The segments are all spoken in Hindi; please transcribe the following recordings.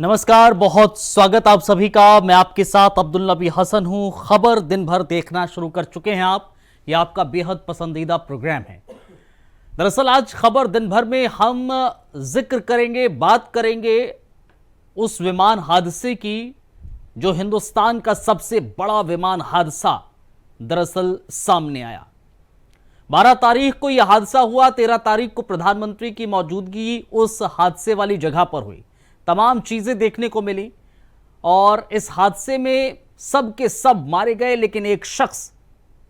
नमस्कार, बहुत स्वागत आप सभी का। मैं आपके साथ अब्दुल नबी हसन हूं। खबर दिन भर देखना शुरू कर चुके हैं आप। यह आपका बेहद पसंदीदा प्रोग्राम है। दरअसल आज खबर दिन भर में हम जिक्र करेंगे, बात करेंगे उस विमान हादसे की जो हिंदुस्तान का सबसे बड़ा विमान हादसा दरअसल सामने आया। 12 तारीख को यह हादसा हुआ। 13 तारीख को प्रधानमंत्री की मौजूदगी उस हादसे वाली जगह पर हुई। तमाम चीजें देखने को मिली और इस हादसे में सब के सब मारे गए, लेकिन एक शख्स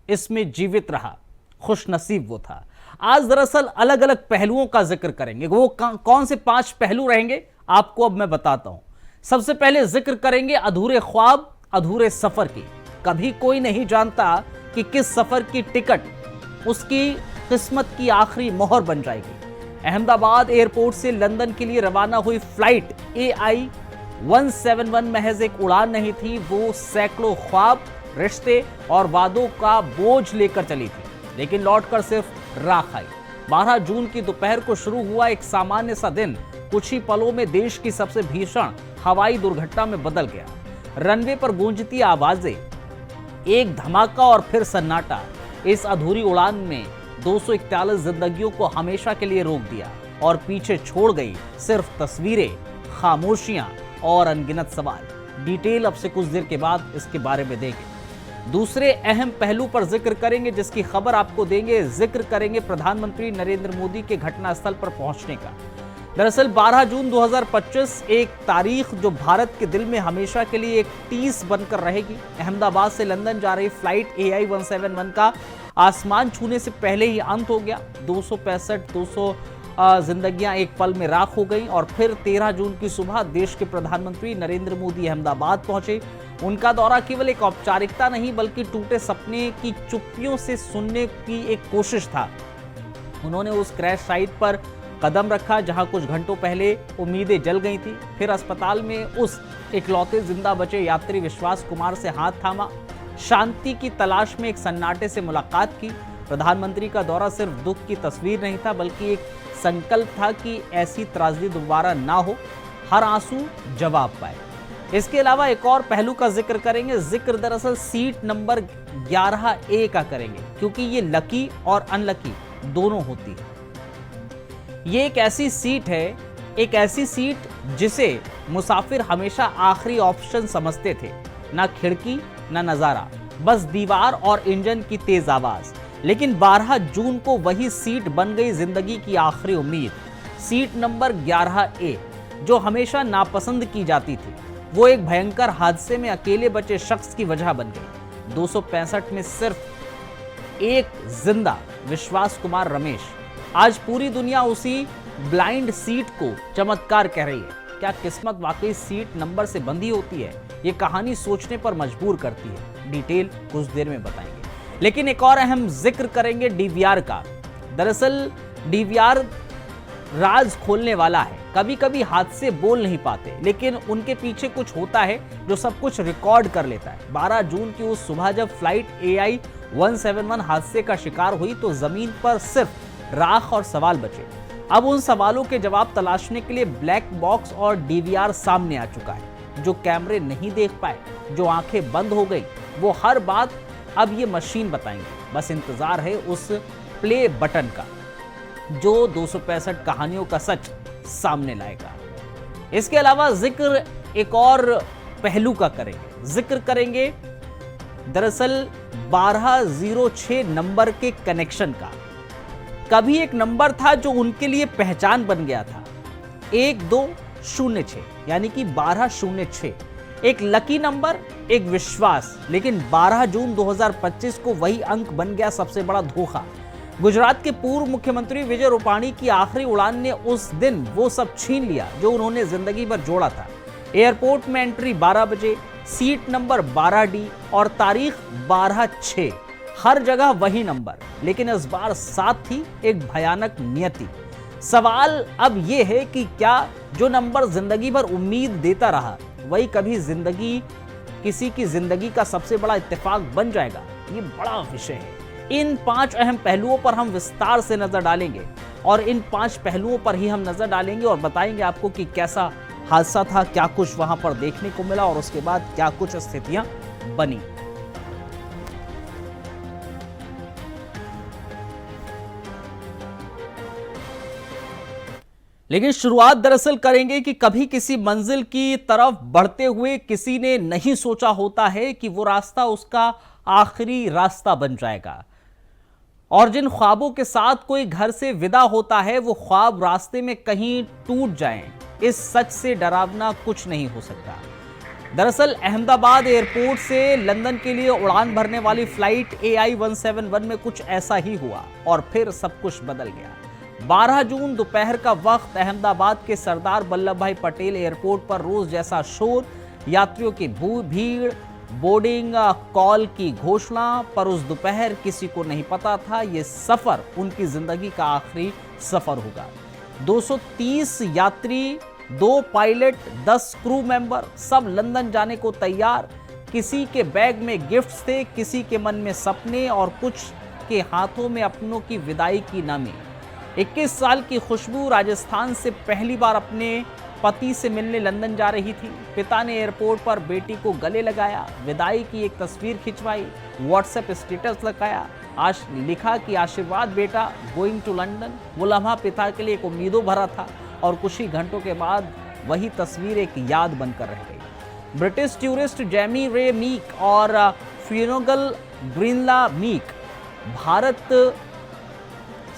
इसमें जीवित रहा। खुशनसीब वो था। आज दरअसल अलग अलग पहलुओं का जिक्र करेंगे। वो कौन से 5 पहलू रहेंगे आपको अब मैं बताता हूं। सबसे पहले जिक्र करेंगे अधूरे ख्वाब, अधूरे सफर की। कभी कोई नहीं जानता कि किस सफर की टिकट उसकी किस्मत की आखिरी मोहर बन जाएगी। अहमदाबाद एयरपोर्ट से लंदन के लिए रवाना हुई फ्लाइट AI 171 महज एक उड़ान नहीं थी, वो सैकड़ों ख्वाब, रिश्ते और वादों का बोझ लेकर चली थी, लेकिन लौटकर सिर्फ राख आई। 12 जून की दोपहर को शुरू हुआ एक सामान्य सा दिन कुछ ही पलों में देश की सबसे भीषण हवाई दुर्घटना में बदल गया। रनवे पर गूंजती आवाजें, एक धमाका और फिर सन्नाटा। इस अधूरी उड़ान में 241 जिंदगियों को हमेशा के लिए रोक दिया और पीछे छोड़ गई सिर्फ तस्वीरें, खामोशियां और अनगिनत सवाल। डिटेल अब से कुछ देर के बाद इसके बारे में देंगे। दूसरे अहम पहलू पर जिक्र करेंगे, जिसकी खबर आपको देंगे। जिक्र करेंगे प्रधानमंत्री नरेंद्र मोदी के घटनास्थल पर पहुंचने का। दरअसल 12 जून 2025 एक तारीख जो भारत के दिल में हमेशा के लिए एक टीस बनकर रहेगी। अहमदाबाद से लंदन जा रही फ्लाइट AI 171 का आसमान छूने से पहले ही अंत हो गया। 265 जिंदगियां एक पल में राख हो गई और फिर 13 जून की सुबह देश के प्रधानमंत्री नरेंद्र मोदी अहमदाबाद पहुंचे। उनका दौरा केवल एक औपचारिकता नहीं, बल्कि टूटे सपने की चुप्पियों से सुनने की एक कोशिश था। उन्होंने उस क्रैश साइट पर कदम रखा जहां कुछ घंटों पहले उम्मीदें जल गई थी। फिर अस्पताल में उस इकलौते जिंदा बचे यात्री विश्वास कुमार से हाथ थामा। शांति की तलाश में एक सन्नाटे से मुलाकात की। प्रधानमंत्री का दौरा सिर्फ दुख की तस्वीर नहीं था, बल्कि एक संकल्प था कि ऐसी त्रासदी दोबारा ना हो, हर आंसू जवाब पाए। इसके अलावा एक और पहलू का जिक्र करेंगे। जिक्र दरअसल सीट नंबर 11A का करेंगे, क्योंकि ये लकी और अनलकी दोनों होती है। ये एक ऐसी सीट है, एक ऐसी सीट जिसे मुसाफिर हमेशा आखिरी ऑप्शन समझते थे। ना खिड़की ना नजारा, बस दीवार और इंजन की तेज आवाज। लेकिन 12 जून को वही सीट बन गई जिंदगी की आखिरी उम्मीद। सीट नंबर 11A जो हमेशा नापसंद की जाती थी, वो एक भयंकर हादसे में अकेले बचे शख्स की वजह बन गई। 265 में सिर्फ एक जिंदा विश्वास कुमार रमेश। आज पूरी दुनिया उसी ब्लाइंड सीट को चमत्कार कह रही है। क्या किस्मत वाकई सीट नंबर से बंधी होती है? ये कहानी सोचने पर मजबूर करती है। डिटेल कुछ देर में बताएंगे, लेकिन एक और अहम जिक्र करेंगे DVR का। दरअसल DVR राज खोलने वाला है। कभी कभी हादसे बोल नहीं पाते, लेकिन उनके पीछे कुछ होता है जो सब कुछ रिकॉर्ड कर लेता है। 12 जून की उस सुबह जब फ्लाइट AI 171 हादसे का शिकार हुई, तो जमीन पर सिर्फ राख और सवाल बचे। अब उन सवालों के जवाब तलाशने के लिए ब्लैक बॉक्स और DVR सामने आ चुका है। जो कैमरे नहीं देख पाए, जो आंखें बंद हो गई, वो हर बात अब ये मशीन बताएंगे। बस इंतजार है उस प्ले बटन का जो 265 कहानियों का सच सामने लाएगा। इसके अलावा जिक्र एक और पहलू का करेंगे। जिक्र करेंगे दरअसल 1206 नंबर के कनेक्शन का। कभी एक नंबर था जो उनके लिए पहचान बन गया था, 1206 यानी कि 1206। एक लकी नंबर, एक विश्वास। लेकिन 12 जून 2025 को वही अंक बन गया सबसे बड़ा धोखा। गुजरात के पूर्व मुख्यमंत्री विजय रूपाणी की आखिरी उड़ान ने उस दिन वो सब छीन लिया जो उन्होंने जिंदगी भर जोड़ा था। एयरपोर्ट में एंट्री 12 बजे, सीट नंबर 12D और तारीख 12/6। हर जगह वही नंबर, लेकिन इस बार साथ थी एक भयानक नियति। सवाल अब यह है कि क्या जो नंबर जिंदगी भर उम्मीद देता रहा, वही कभी किसी की जिंदगी का सबसे बड़ा इत्तेफाक बन जाएगा? ये बड़ा विषय है। इन 5 अहम पहलुओं पर हम विस्तार से नजर डालेंगे और इन 5 पहलुओं पर ही हम नजर डालेंगे और बताएंगे आपको कि कैसा हादसा था, क्या कुछ वहां पर देखने को मिला और उसके बाद क्या कुछ स्थितियां बनी। लेकिन शुरुआत दरअसल करेंगे कि कभी किसी मंजिल की तरफ बढ़ते हुए किसी ने नहीं सोचा होता है कि वो रास्ता उसका आखिरी रास्ता बन जाएगा, और जिन ख्वाबों के साथ कोई घर से विदा होता है वो ख्वाब रास्ते में कहीं टूट जाएं, इस सच से डरावना कुछ नहीं हो सकता। दरअसल अहमदाबाद एयरपोर्ट से लंदन के लिए उड़ान भरने वाली फ्लाइट AI 171 में कुछ ऐसा ही हुआ और फिर सब कुछ बदल गया। 12 जून दोपहर का वक्त, अहमदाबाद के सरदार वल्लभ भाई पटेल एयरपोर्ट पर रोज जैसा शोर, यात्रियों की भीड़, बोर्डिंग कॉल की घोषणा, पर उस दोपहर किसी को नहीं पता था ये सफर उनकी जिंदगी का आखिरी सफर होगा। 230 यात्री, 2 पायलट, 10 क्रू मेंबर, सब लंदन जाने को तैयार। किसी के बैग में गिफ्ट्स थे, किसी के मन में सपने और कुछ के हाथों में अपनों की विदाई की नमी। 21 साल की खुशबू राजस्थान से पहली बार अपने पति से मिलने लंदन जा रही थी। पिता ने एयरपोर्ट पर बेटी को गले लगाया, विदाई की एक तस्वीर खिंचवाई, व्हाट्सएप स्टेटस लगाया, आज लिखा कि आशीर्वाद बेटा, गोइंग टू लंदन। वो लम्हा पिता के लिए एक उम्मीदों भरा था और कुछ ही घंटों के बाद वही तस्वीर एक याद बनकर रह गई। ब्रिटिश टूरिस्ट जेमी रे मीक और फियोनगल ग्रीनला मीक भारत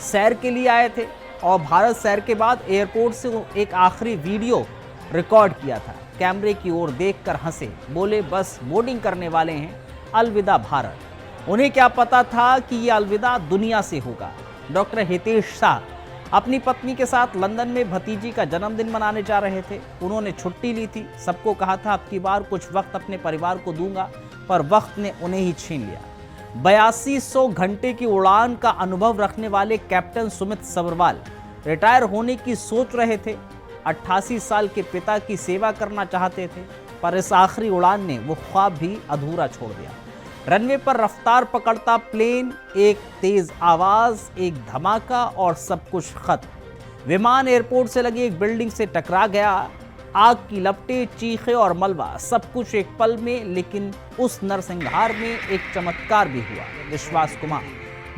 सैर के लिए आए थे और भारत सैर के बाद एयरपोर्ट से एक आखिरी वीडियो रिकॉर्ड किया था। कैमरे की ओर देखकर हंसे, बोले बस बोर्डिंग करने वाले हैं, अलविदा भारत। उन्हें क्या पता था कि ये अलविदा दुनिया से होगा। डॉक्टर हितेश शाह अपनी पत्नी के साथ लंदन में भतीजी का जन्मदिन मनाने जा रहे थे। उन्होंने छुट्टी ली थी, सबको कहा था अब की बार कुछ वक्त अपने परिवार को दूंगा, पर वक्त ने उन्हें ही छीन लिया। 8200 घंटे की उड़ान का अनुभव रखने वाले कैप्टन सुमित सब्रवाल रिटायर होने की सोच रहे थे। 88 साल के पिता की सेवा करना चाहते थे, पर इस आखिरी उड़ान ने वो ख्वाब भी अधूरा छोड़ दिया। रनवे पर रफ्तार पकड़ता प्लेन, एक तेज आवाज, एक धमाका और सब कुछ खत्म। विमान एयरपोर्ट से लगी एक बिल्डिंग से टकरा गया। आग की लपटें, चीखे और मलबा, सब कुछ एक पल में। लेकिन उस नरसंहार में एक चमत्कार भी हुआ। विश्वास कुमार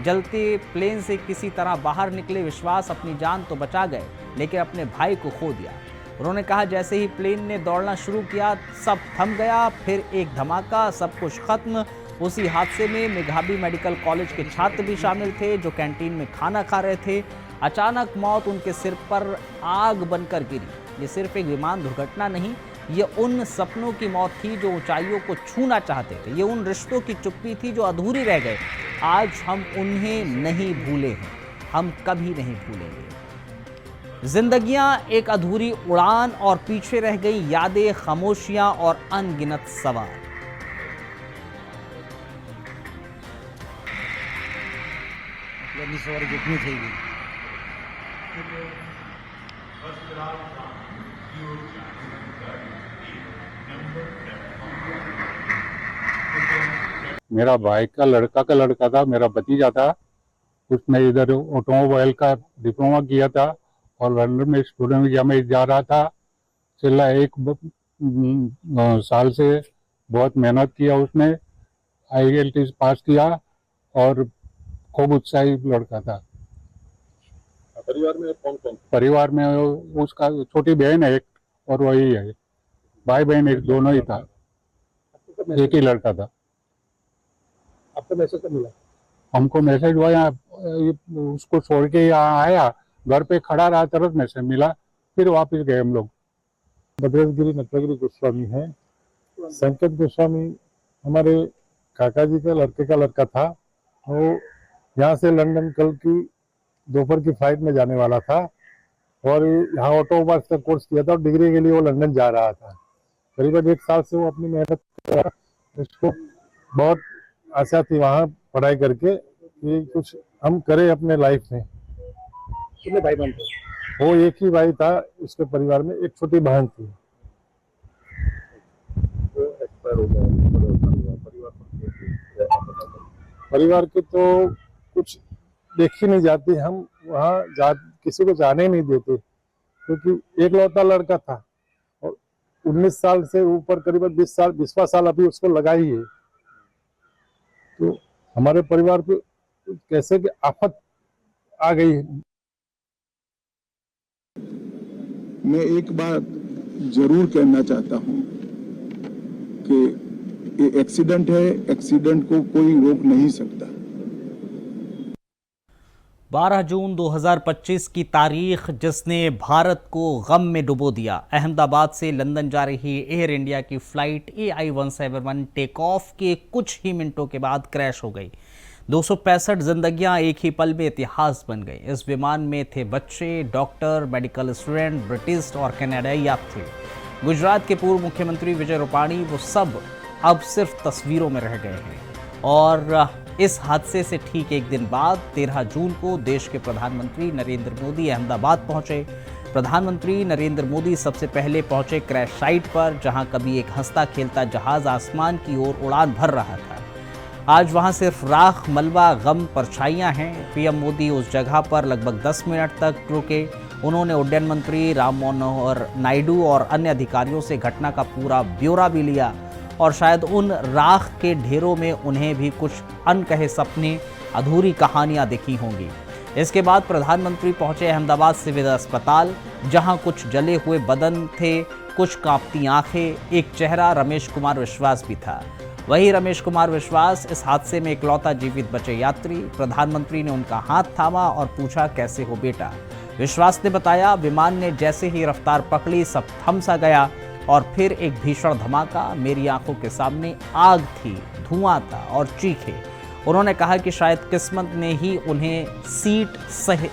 जलते प्लेन से किसी तरह बाहर निकले। विश्वास अपनी जान तो बचा गए, लेकिन अपने भाई को खो दिया। उन्होंने कहा जैसे ही प्लेन ने दौड़ना शुरू किया सब थम गया, फिर एक धमाका, सब कुछ खत्म। उसी हादसे में मेघावी मेडिकल कॉलेज के छात्र भी शामिल थे जो कैंटीन में खाना खा रहे थे। अचानक मौत उनके सिर पर आग बनकर गिरी। ये सिर्फ एक विमान दुर्घटना नहीं, ये उन सपनों की मौत थी जो ऊंचाइयों को छूना चाहते थे। ये उन रिश्तों की चुप्पी थी जो अधूरी रह गए। आज हम उन्हें नहीं भूले हैं, हम कभी नहीं भूलेंगे। जिंदगियां एक अधूरी उड़ान और पीछे रह गई यादें, खामोशियां और अनगिनत सवाल। मेरा भाई का लड़का था, मेरा भतीजा था। उसने इधर ऑटोमोबाइल का डिप्लोमा किया था और लंदन में स्टूडेंट वीजा में जा रहा था। पिछला एक साल से बहुत मेहनत किया उसने, IELTS पास किया और खूब उत्साही लड़का था। परिवार में कौन कौन? परिवार में उसका छोटी बहन है एक और वही है, भाई बहन एक दोनों ही था, एक ही लड़का था। आपको मैसेज कब मिला? हमको मैसेज हुआ, यहाँ उसको छोड़ के यहाँ आया, घर पे खड़ा रहा, तुरंत मैसेज मिला, फिर वापस गए हम लोग। भद्रेशगिरी नटगिरी गोस्वामी है। संकेत गोस्वामी हमारे काका जी के लड़के का लड़का था। वो यहाँ से लंदन कल की दोपहर की फ्लाइट में जाने वाला था और यहाँ ऑटोमोबाइल का कोर्स किया था और डिग्री के लिए वो लंदन जा रहा था। करीबन 1 साल से वो अपनी मेहनत कर रहा। उसको बहुत आशा थी वहाँ पढ़ाई करके कि कुछ हम करें अपने लाइफ में। कितने भाई बहन थे? वो एक ही भाई था, उसके परिवार में एक छोटी बहन थी। परिवार के तो कुछ देखी नहीं जाती, हम वहाँ किसी को जाने नहीं देते क्योंकि एक लौता लड़का था और 19 साल से ऊपर करीबन 20वां साल अभी उसको लगा ही है। तो हमारे परिवार पे कैसे कि आफत आ गई है। मैं एक बात जरूर कहना चाहता हूं कि ये एक्सीडेंट है, एक्सीडेंट को कोई रोक नहीं सकता। 12 जून 2025 की तारीख जिसने भारत को गम में डुबो दिया। अहमदाबाद से लंदन जा रही एयर इंडिया की फ्लाइट AI-171 टेक ऑफ के कुछ ही मिनटों के बाद क्रैश हो गई। 265 जिंदगियां एक ही पल में इतिहास बन गई। इस विमान में थे बच्चे, डॉक्टर, मेडिकल स्टूडेंट, ब्रिटिश और कनाडाई यात्री। गुजरात के पूर्व मुख्यमंत्री विजय रूपाणी वो सब अब सिर्फ तस्वीरों में रह गए हैं। और इस हादसे से ठीक एक दिन बाद 13 जून को देश के प्रधानमंत्री नरेंद्र मोदी अहमदाबाद पहुंचे। प्रधानमंत्री नरेंद्र मोदी सबसे पहले पहुंचे क्रैश साइट पर, जहां कभी एक हंसता खेलता जहाज आसमान की ओर उड़ान भर रहा था। आज वहां सिर्फ राख, मलबा, गम, परछाइयां हैं। पीएम मोदी उस जगह पर लगभग 10 मिनट तक रुके। उन्होंने उड्डयन मंत्री राम मनोहर नायडू और अन्य अधिकारियों से घटना का पूरा ब्यौरा भी लिया और शायद उन राख के ढेरों में उन्हें भी कुछ अनकहे सपने, अधूरी कहानियां दिखी होंगी। इसके बाद प्रधानमंत्री पहुंचे अहमदाबाद सिविल अस्पताल, जहां कुछ जले हुए बदन थे, कुछ कांपती आंखें, एक चेहरा रमेश कुमार विश्वास भी था। वही रमेश कुमार विश्वास इस हादसे में इकलौता जीवित बचे यात्री। प्रधानमंत्री ने उनका हाथ थामा और पूछा, कैसे हो बेटा? विश्वास ने बताया, विमान ने जैसे ही रफ्तार पकड़ी सब थम सा गया और फिर एक भीषण धमाका। मेरी आंखों के सामने आग थी, धुआं था और चीखे। उन्होंने कहा कि शायद किस्मत ने ही उन्हें सीट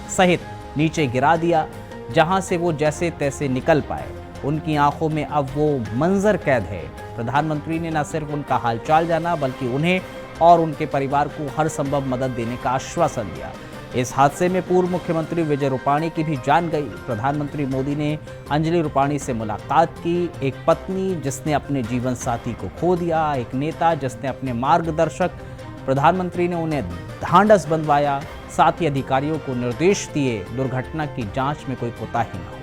सहित नीचे गिरा दिया, जहां से वो जैसे तैसे निकल पाए। उनकी आंखों में अब वो मंजर कैद है। प्रधानमंत्री ने न सिर्फ उनका हालचाल जाना बल्कि उन्हें और उनके परिवार को हर संभव मदद देने का आश्वासन दिया। इस हादसे में पूर्व मुख्यमंत्री विजय रूपाणी की भी जान गई। प्रधानमंत्री मोदी ने अंजलि रूपाणी से मुलाकात की। एक पत्नी जिसने अपने जीवन साथी को खो दिया, एक नेता जिसने अपने मार्गदर्शक। प्रधानमंत्री ने उन्हें ढांढस बंधवाया, साथ ही अधिकारियों को निर्देश दिए दुर्घटना की जांच में कोई कोताही न हो।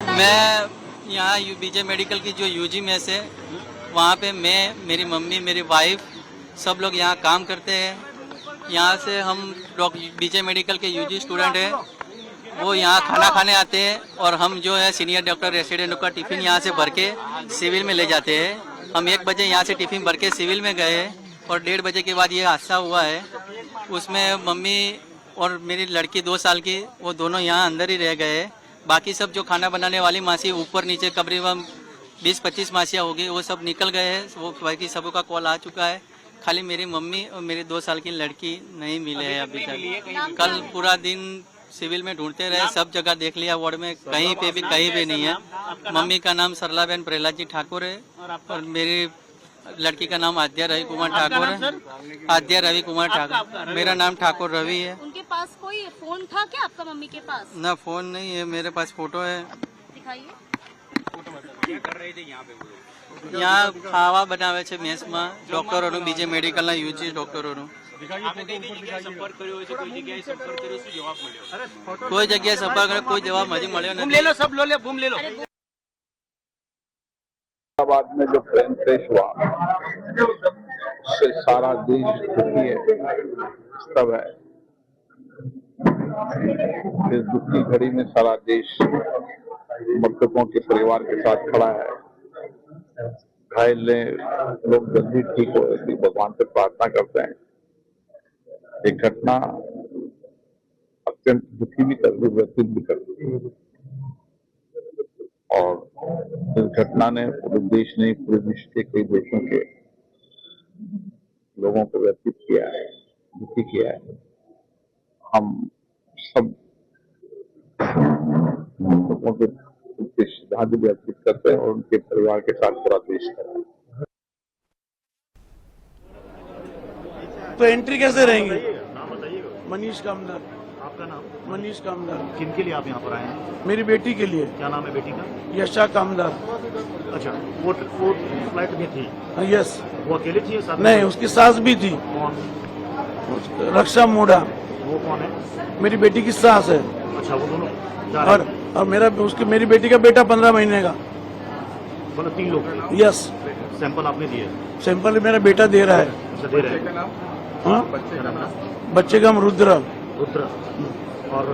मैं यहाँ बीजे मेडिकल की जो यूजी में से वहाँ पे मैं, मेरी मम्मी, मेरी वाइफ सब लोग यहाँ काम करते हैं। यहाँ से हम बीजे मेडिकल के यूजी स्टूडेंट हैं, वो यहाँ खाना खाने आते हैं और हम जो है सीनियर डॉक्टर रेसिडेंट का टिफ़िन यहाँ से भर के सिविल में ले जाते हैं। हम 1 बजे यहाँ से टिफ़िन भर के सिविल में गए और 1:30 बजे के बाद ये हादसा हुआ है। उसमें मम्मी और मेरी लड़की 2 साल की, वो दोनों यहाँ अंदर ही रह गए। बाकी सब जो खाना बनाने वाली मासी ऊपर नीचे करीबन 20-25 मासियाँ होगी, वो सब निकल गए हैं। वो बाकी सबों का कॉल आ चुका है। खाली मेरी मम्मी और मेरी 2 साल की लड़की नहीं मिले हैं अभी तक। कल पूरा दिन सिविल में ढूंढते रहे, सब जगह देख लिया वार्ड में, कहीं भी नहीं है। मम्मी का नाम सरलाबेन प्रहलाद जी ठाकुर है और मेरी लड़की का नाम आद्या रवि कुमार ठाकुर है। आद्या रवि कुमार ठाकुर, मेरा नाम ठाकुर रवि है। उनके पास कोई फोन था क्या आपका मम्मी के पास? ना फोन नहीं है, मेरे पास फोटो है। दिखाइए। क्या कर रहे थे यहाँ पे? यहाँ खावा बनावे छे मेस में डॉक्टरों, बीजे मेडिकल यूजी डॉक्टरों। कोई जगह संपर्क करे, कोई जवाब हजी मळ्यो नहीं। ले लो सब, घूम ले लो। बाद में जो प्लेन क्रैश हुआ उससे सारा देश दुखी है, सब है। इस दुखी घड़ी में सारा देश मृतकों के परिवार के साथ खड़ा है। घायल लोग जल्दी ठीक हो, ऐसी भगवान से प्रार्थना करते हैं। एक घटना अत्यंत दुखी भी कर दी, व्यथित भी कर दी और इस घटना ने पूरे देश ने, पूरे विश्व के कई देशों के लोगों को व्यथित किया है, दुखी किया है। हम सब लोगों के श्रद्धांजलि अर्पित करते हैं और उनके परिवार के साथ पूरा देश करते हैं। तो एंट्री कैसे रहेंगी? मनीष कामदार। आपका नाम? मनीष कामदार। किनके लिए आप यहाँ पर आए हैं? मेरी बेटी के लिए। क्या नाम है बेटी का? यशा कामदार। अच्छा, वो फ्लाइट में थी? यस। वो अकेले थी या साथ में? नहीं, उसकी सास भी थी। कौन? रक्षा मोड़ा। वो कौन है? मेरी बेटी की सास है। अच्छा, वो दोनों जा रहे हैं? और मेरी बेटी का बेटा 15 महीने का। मतलब 3 लोग? यस। सैंपल आपने दिए? सैंपल मेरा बेटा दे रहा है। अच्छा, दे रहे हैं। हाँ? क्या नाम है? बच्चे का नाम रुद्र। रुद्र। और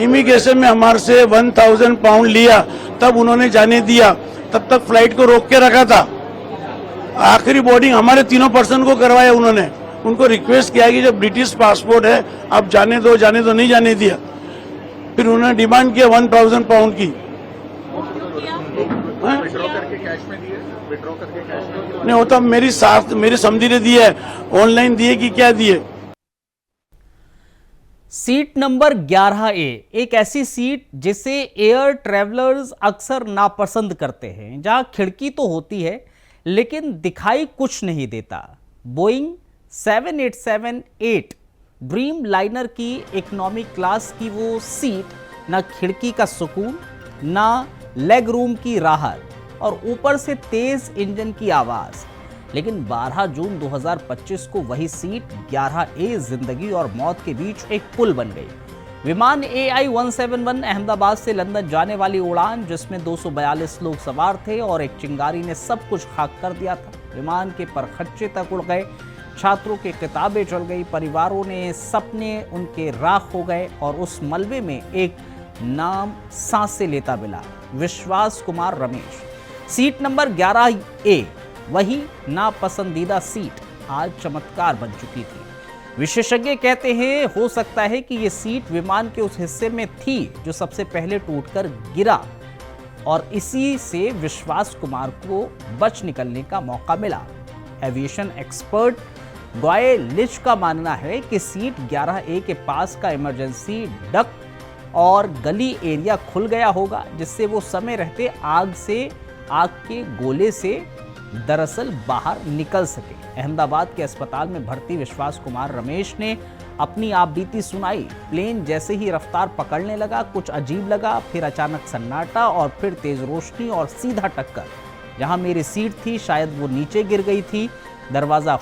इमिग्रेशन में हमारे से 1000 पाउंड लिया, तब उन्होंने जाने दिया। तब तक फ्लाइट को रोक के रखा था। आखिरी बोर्डिंग हमारे तीनों पर्सन को करवाया उन्होंने। उनको रिक्वेस्ट किया कि जब ब्रिटिश पासपोर्ट है आप जाने दो, नहीं जाने दिया। फिर उन्होंने डिमांड किया 1000 पाउंड की। नहीं होता, मेरी साथ मेरी समझी ने दिए, ऑनलाइन दिए कि क्या दिए। सीट नंबर 11A एक ऐसी सीट जिसे एयर ट्रैवलर्स अक्सर नापसंद करते हैं, जहां खिड़की तो होती है लेकिन दिखाई कुछ नहीं देता। बोइंग 787-8 ड्रीम लाइनर की इकोनॉमी क्लास की वो सीट, ना खिड़की का सुकून, ना लेग रूम की राहत, और ऊपर से तेज इंजन की आवाज। लेकिन 12 जून 2025 को वही सीट 11A जिंदगी और मौत के बीच एक पुल बन गई। विमान AI-171 अहमदाबाद से लंदन जाने वाली उड़ान, जिसमें 242 लोग सवार थे और एक चिंगारी ने सब कुछ खाक कर दिया था। विमान के परखच्चे तक उड़ गए, छात्रों की किताबें जल गई, परिवारों ने सपने उनके राख हो गए, और उस मलबे में एक नाम सांसें लेता मिला, विश्वास Kumar Ramesh. Seat number 11A, वही नापसंदीदा सीट, आज चमत्कार बन चुकी थी। विशेषज्ञ कहते हैं हो सकता है कि यह सीट विमान के उस हिस्से में थी जो सबसे पहले टूटकर गिरा, और इसी से विश्वास कुमार को बच निकलने का मौका मिला। एविएशन एक्सपर्ट गॉय लिच का मानना है कि सीट 11A के पास का इमरजेंसी डक्ट और गली एरिया खुल गया होगा, जिससे वो समय रहते आग के गोले से दरअसल बाहर निकल सके। अहमदाबाद के अस्पताल में भर्ती विश्वास कुमार रमेश ने अपनी आप बीती सुनाई। प्लेन जैसे ही रफ्तार पकड़ने लगा, कुछ अजीब लगा, फिर अचानक सन्नाटा, और फिर तेज रोशनी और सीधा टक्कर। जहां मेरी सीट थी शायद वो नीचे गिर गई थी। दरवाज़ा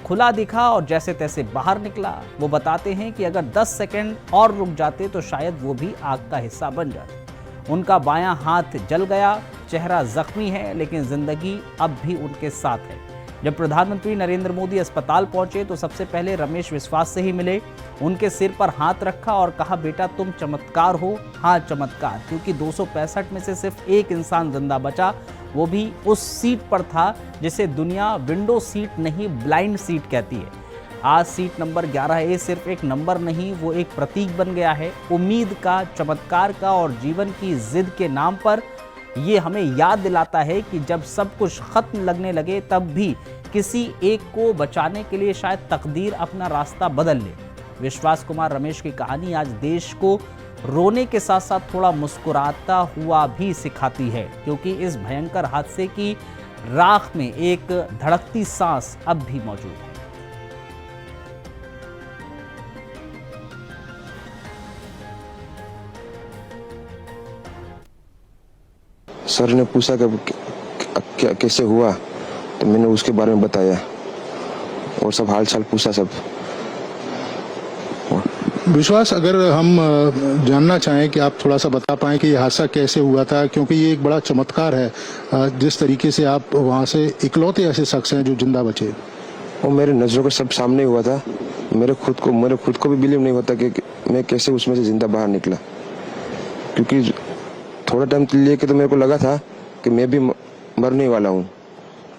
खुला दिखा और जैसे तैसे बाहर निकला। वो बताते हैं कि अगर 10 सेकंड और रुक जाते तो शायद वो भी आग का हिस्सा बन जाते। उनका बायां हाथ जल गया, चेहरा जख्मी है, लेकिन जिंदगी अब भी उनके साथ है। जब प्रधानमंत्री नरेंद्र मोदी अस्पताल पहुंचे तो सबसे पहले रमेश विश्वास से ही मिले, उनके सिर पर हाथ रखा और कहा, बेटा तुम चमत्कार हो। हाँ चमत्कार, क्योंकि 265 में से सिर्फ एक इंसान जिंदा बचा, वो भी उस सीट पर था जिसे दुनिया विंडो सीट नहीं ब्लाइंड सीट कहती है। आज सीट नंबर 11A सिर्फ एक नंबर नहीं, वो एक प्रतीक बन गया है, उम्मीद का, चमत्कार का, और जीवन की जिद के नाम पर। ये हमें याद दिलाता है कि जब सब कुछ खत्म लगने लगे तब भी किसी एक को बचाने के लिए शायद तकदीर अपना रास्ता बदल ले। विश्वास कुमार रमेश की कहानी आज देश को रोने के साथ साथ थोड़ा मुस्कुराता हुआ भी सिखाती है, क्योंकि इस भयंकर हादसे की राख में एक धड़कती सांस अब भी मौजूद है। सर ने पूछा कि कैसे हुआ, तो मैंने उसके बारे में बताया और सब हाल चाल पूछा सब। विश्वास, अगर हम जानना चाहें कि आप थोड़ा सा बता पाएं कि ये हादसा कैसे हुआ था, क्योंकि ये एक बड़ा चमत्कार है जिस तरीके से आप वहाँ से इकलौते ऐसे शख्स हैं जो जिंदा बचे। वो मेरे नज़रों के सब सामने हुआ था। मेरे खुद को भी बिलीव नहीं होता कि मैं कैसे उसमें से जिंदा बाहर निकला, क्योंकि थोड़ा टाइम लेके तो मेरे को लगा था कि मैं भी मरने वाला हूँ,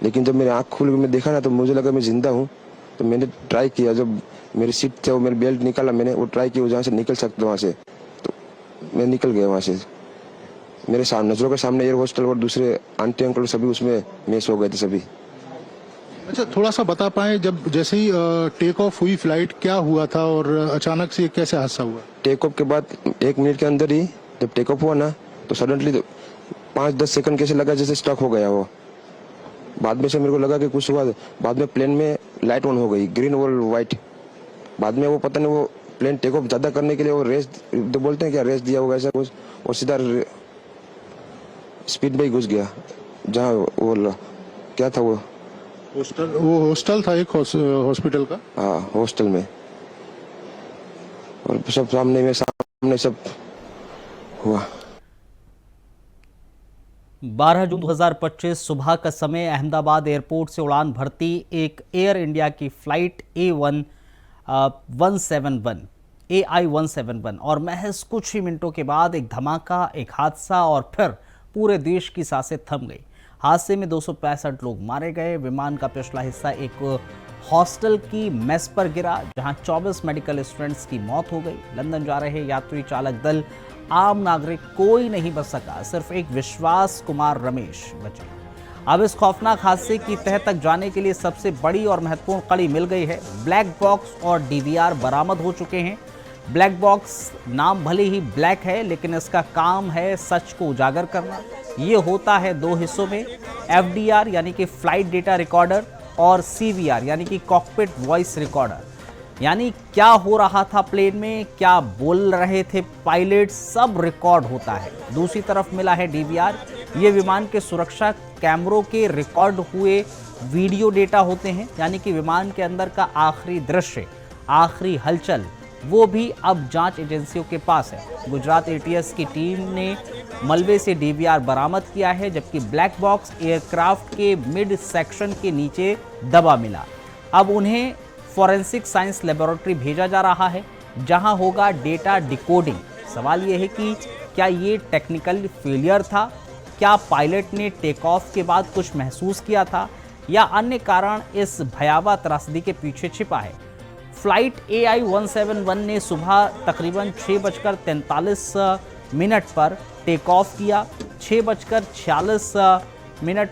लेकिन जब मेरी आँख खुल के मैं देखा ना तो मुझे लगा मैं जिंदा हूँ। तो मैंने ट्राई किया, जब मेरी सीट थे वो मेरी बेल्ट निकाला, मैंने वो ट्राई किया जहाँ से निकल सकता वहाँ से, तो मैं निकल गया वहाँ से। मेरे नजरों के सामने एयर होस्टल और दूसरे आंटी अंकल सभी उसमें मैच हो गए थे सभी। अच्छा, थोड़ा सा बता पाएं, जब जैसे ही टेक ऑफ हुई फ्लाइट क्या हुआ था और अचानक से कैसे हादसा हुआ? टेक ऑफ के बाद 1 मिनट के अंदर ही जब टेक ऑफ हुआ ना, तो सडनली 5-10 सेकंड कैसे लगा जैसे स्टक हो गया वो, बाद में से मेरे को लगा कि कुछ हुआ। बाद में प्लेन में लाइट ऑन हो गई, ग्रीन और वाइट। बाद में वो पता नहीं, वो प्लेन टेक ऑफ ज्यादा करने के लिए वो रेस तो बोलते हैं क्या, रेस दिया होगा ऐसा कुछ, और सीधा स्पीड में ही घुस गया। जहाँ वो क्या था, वो हॉस्टल था एक हॉस्पिटल का। हाँ, हॉस्टल में। और सब सामने सब हुआ। 12 जून 2025 सुबह का समय अहमदाबाद एयरपोर्ट से उड़ान भरती एक एयर इंडिया की फ्लाइट AI-171 और महज कुछ ही मिनटों के बाद एक धमाका, एक हादसा और फिर पूरे देश की सांसें थम गई। हादसे में 265 लोग मारे गए। विमान का पिछला हिस्सा एक हॉस्टल की मेस पर गिरा, जहां 24 मेडिकल स्टूडेंट्स की मौत हो गई। लंदन जा रहे यात्री चालक दल, आम नागरिक कोई नहीं बच सका, सिर्फ एक विश्वास कुमार रमेश बचे। अब इस खौफनाक हादसे की तह तक जाने के लिए सबसे बड़ी और महत्वपूर्ण कड़ी मिल गई है। ब्लैक बॉक्स और DVR बरामद हो चुके हैं। ब्लैक बॉक्स नाम भले ही ब्लैक है, लेकिन इसका काम है सच को उजागर करना। ये होता है दो हिस्सों में, FDR यानी कि फ्लाइट डेटा रिकॉर्डर और CVR यानी कि कॉकपिट वॉइस रिकॉर्डर। यानी क्या हो रहा था प्लेन में, क्या बोल रहे थे पायलट, सब रिकॉर्ड होता है। दूसरी तरफ मिला है DVR, ये विमान के सुरक्षा कैमरों के रिकॉर्ड हुए वीडियो डेटा होते हैं, यानी कि विमान के अंदर का आखिरी दृश्य, आखिरी हलचल, वो भी अब जांच एजेंसियों के पास है। गुजरात ATS की टीम ने मलबे से DVR बरामद किया है, जबकि ब्लैक बॉक्स एयरक्राफ्ट के मिड सेक्शन के नीचे दबा मिला। अब उन्हें फॉरेंसिक साइंस लेबोरेटरी भेजा जा रहा है, जहां होगा डेटा डिकोडिंग। सवाल यह है कि क्या ये टेक्निकल फेलियर था, क्या पायलट ने टेक ऑफ के बाद कुछ महसूस किया था, या अन्य कारण इस भयावह त्रासदी के पीछे छिपा है। फ्लाइट AI-171 ने सुबह तकरीबन 6:43 पर टेक ऑफ किया। 6:46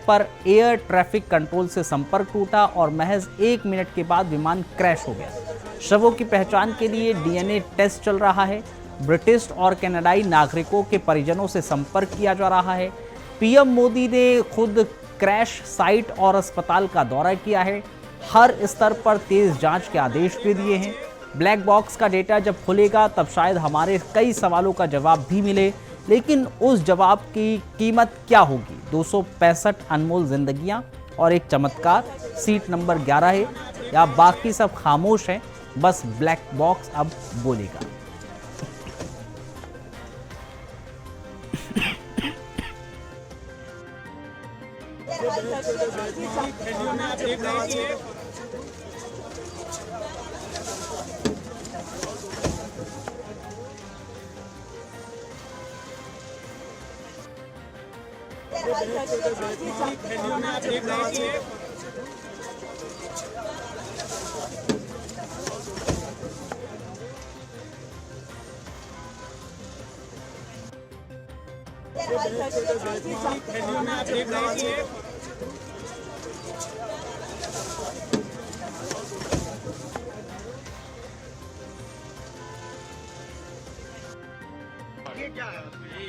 पर एयर ट्रैफिक कंट्रोल से संपर्क टूटा और महज 1 मिनट के बाद विमान क्रैश हो गया। शवों की पहचान के लिए DNA टेस्ट चल रहा है। ब्रिटिश और कनाडाई नागरिकों के परिजनों से संपर्क किया जा रहा है। PM मोदी ने खुद क्रैश साइट और अस्पताल का दौरा किया है। हर स्तर पर तेज जांच के आदेश भी दिए हैं। ब्लैक बॉक्स का डेटा जब खुलेगा तब शायद हमारे कई सवालों का जवाब भी मिले, लेकिन उस जवाब की कीमत क्या होगी? 265 अनमोल जिंदगियां और एक चमत्कार, सीट नंबर 11 है, या बाकी सब खामोश हैं, बस ब्लैक बॉक्स अब बोलेगा।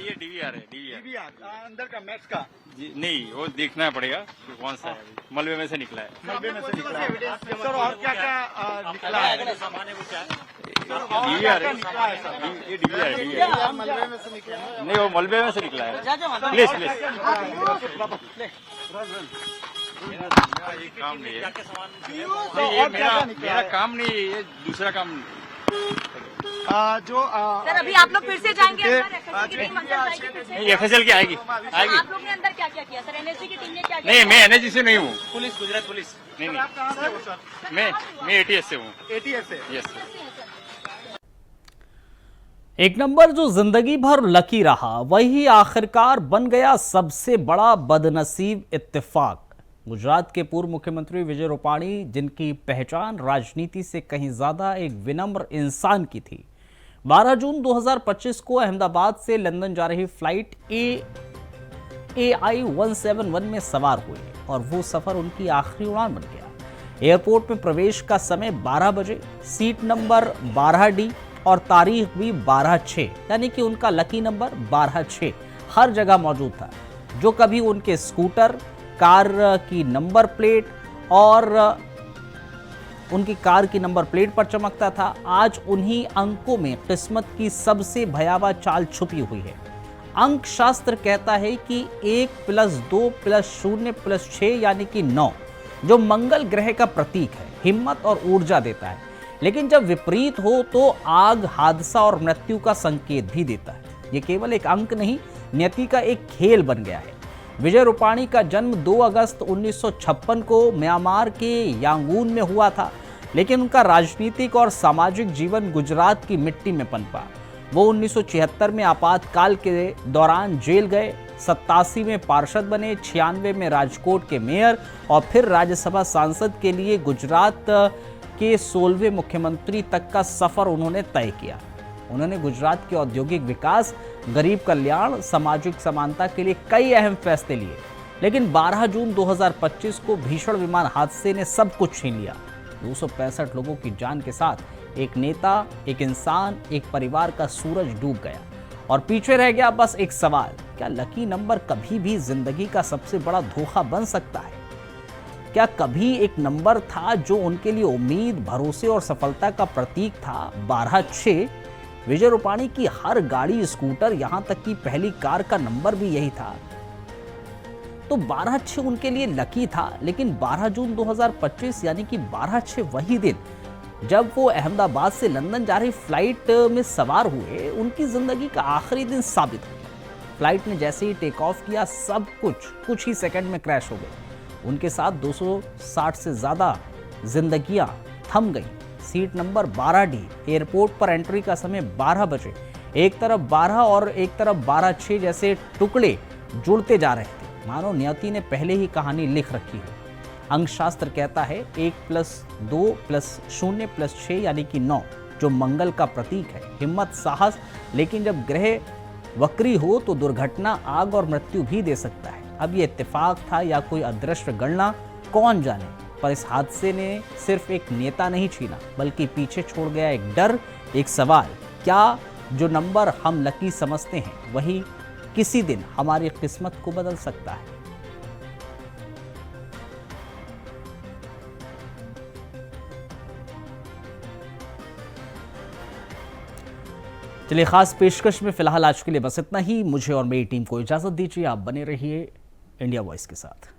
ये DVR है, DVR अंदर का मैक्स का नहीं, वो देखना पड़ेगा कि कौन सा है। मलबे में से निकला है, मलबे में से निकला है। सर और क्या क्या निकला है? सामान है वो क्या है? DVR है, ये DVR है, मलबे में से निकला है। नहीं, वो मलबे में से निकला है। प्लीज प्लीज, ये काम नहीं है, ये मेरा काम नहीं है, ये दूसरा काम जो सर अभी आप लोग फिर से जाएंगे नहीं, FSL की आएगी। आप लोग ने अंदर क्या क्या किया सर? NSG की टीम ने क्या किया? नहीं, मैं NSG से नहीं हूँ, पुलिस, गुजरात पुलिस। नहीं, मैं ATS से हूँ। ATS से? यस। एक नंबर जो जिंदगी भर लकी रहा, वही आखिरकार बन गया सबसे बड़ा बदनसीब इत्तेफाक। गुजरात के पूर्व मुख्यमंत्री विजय रूपाणी, जिनकी पहचान राजनीति से कहीं ज्यादा एक विनम्र इंसान की थी, 12 जून 2025 को अहमदाबाद से लंदन जा रही फ्लाइट AI-171 में सवार हुए और वो सफर उनकी आखिरी उड़ान बन गया। एयरपोर्ट में प्रवेश का समय 12 बजे, सीट नंबर 12D और तारीख भी 12/6, यानी कि उनका लकी नंबर 12/6 हर जगह मौजूद था। जो कभी उनके स्कूटर कार की नंबर प्लेट और उनकी कार की नंबर प्लेट पर चमकता था। आज उन्हीं अंकों में किस्मत की सबसे भयावह चाल छुपी हुई है। अंक शास्त्र कहता है कि 1 + 2 + 0 + 6 यानी कि 9, जो मंगल ग्रह का प्रतीक है, हिम्मत और ऊर्जा देता है। लेकिन जब विपरीत हो तो आग, हादसा और मृत्यु का संकेत भी देता है। ये केवल एक अंक नहीं, नियति का एक खेल बन गया है। विजय रूपाणी का जन्म 2 अगस्त 1956 को म्यांमार के यांगून में हुआ था, लेकिन उनका राजनीतिक और सामाजिक जीवन गुजरात की मिट्टी में पनपा। वो 1976 में आपातकाल के दौरान जेल गए, 87 में पार्षद बने, 96 में राजकोट के मेयर और फिर राज्यसभा सांसद के लिए गुजरात के 16वें मुख्यमंत्री तक का सफर उन्होंने तय किया। उन्होंने गुजरात के औद्योगिक विकास, गरीब कल्याण, सामाजिक समानता के लिए कई अहम फैसले लिए। लेकिन 12 जून 2025 को भीषण विमान हादसे ने सब कुछ छीन लिया। 265 लोगों की जान के साथ एक नेता, एक इंसान, एक परिवार का सूरज डूब गया और पीछे रह गया बस एक सवाल, क्या लकी नंबर कभी भी जिंदगी का सबसे बड़ा धोखा बन सकता है? क्या कभी एक नंबर था जो उनके लिए उम्मीद, भरोसे और सफलता का प्रतीक था? 12/6। विजय रूपाणी की हर गाड़ी, स्कूटर, यहां तक कि पहली कार का नंबर भी यही था। तो 12/6 उनके लिए लकी था। लेकिन 12 जून 2025 यानी कि 12/6 वही दिन जब वो अहमदाबाद से लंदन जा रही फ्लाइट में सवार हुए, उनकी जिंदगी का आखिरी दिन साबित हुआ। फ्लाइट ने जैसे ही टेक ऑफ किया, सब कुछ ही सेकंड में क्रैश हो गई। उनके साथ 260 से ज्यादा जिंदगियां थम गई। सीट नंबर 12D, एयरपोर्ट पर एंट्री का समय 12 बजे। एक तरफ 12 और एक तरफ 12/6 जैसे टुकड़े जुड़ते जा रहे थे, मानो नियति ने पहले ही कहानी लिख रखी है। अंक शास्त्र कहता है 1 + 2 + 0 + 6 यानी कि 9, जो मंगल का प्रतीक है, हिम्मत, साहस। लेकिन जब ग्रह वक्री हो तो दुर्घटना, आग और मृत्यु भी दे सकता है। अब ये इत्तेफाक था या कोई अदृश्य गणना, कौन जाने। पर इस हादसे ने सिर्फ एक नेता नहीं छीना, बल्कि पीछे छोड़ गया एक डर, एक सवाल, क्या जो नंबर हम लकी समझते हैं वही किसी दिन हमारी किस्मत को बदल सकता है? चलिए, खास पेशकश में फिलहाल आज के लिए बस इतना ही। मुझे और मेरी टीम को इजाजत दीजिए। आप बने रहिए इंडिया वॉइस के साथ।